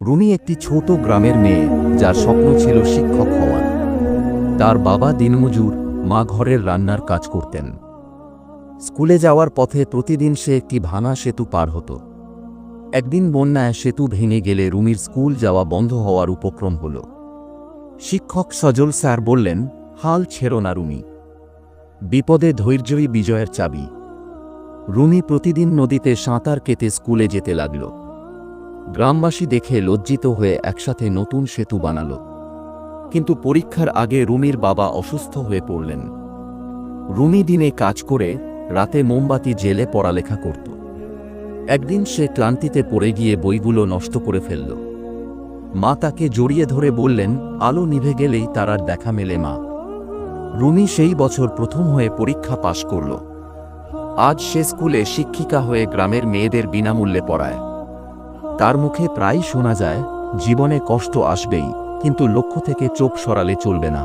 রুমি একটি ছোট গ্রামের মেয়ে, যার স্বপ্ন ছিল শিক্ষক হওয়ার। তার বাবা দিনমজুর, মা ঘরের রান্নার কাজ করতেন। স্কুলে যাওয়ার পথে প্রতিদিন সে একটি ভাঙা সেতু পার হতো। একদিন বন্যায় সেতু ভেঙে গেলে রুমির স্কুল যাওয়া বন্ধ হওয়ার উপক্রম হল। শিক্ষক সজল স্যার বললেন, হাল ছেড়ো না রুমি, বিপদে ধৈর্যই বিজয়ের চাবি। রুমি প্রতিদিন নদীতে সাঁতার কেটে স্কুলে যেতে লাগল। গ্রামবাসী দেখে লজ্জিত হয়ে একসাথে নতুন সেতু বানাল। কিন্তু পরীক্ষার আগে রুমির বাবা অসুস্থ হয়ে পড়লেন। রুমি দিনে কাজ করে, রাতে মোমবাতি জেলে পড়ালেখা করত। একদিন সে ক্লান্তিতে পড়ে গিয়ে বইগুলো নষ্ট করে ফেলল। মা তাকে জড়িয়ে ধরে বললেন, আলো নিভে গেলেই তার আর দেখা মেলে মা। রুমি সেই বছর প্রথম হয়ে পরীক্ষা পাশ করল। আজ সে স্কুলে শিক্ষিকা হয়ে গ্রামের মেয়েদের বিনামূল্যে পড়ায়। তার মুখে প্রায়ই শোনা যায়, জীবনে কষ্ট আসবেই, কিন্তু লক্ষ্য থেকে চোখ সরালে চলবে না।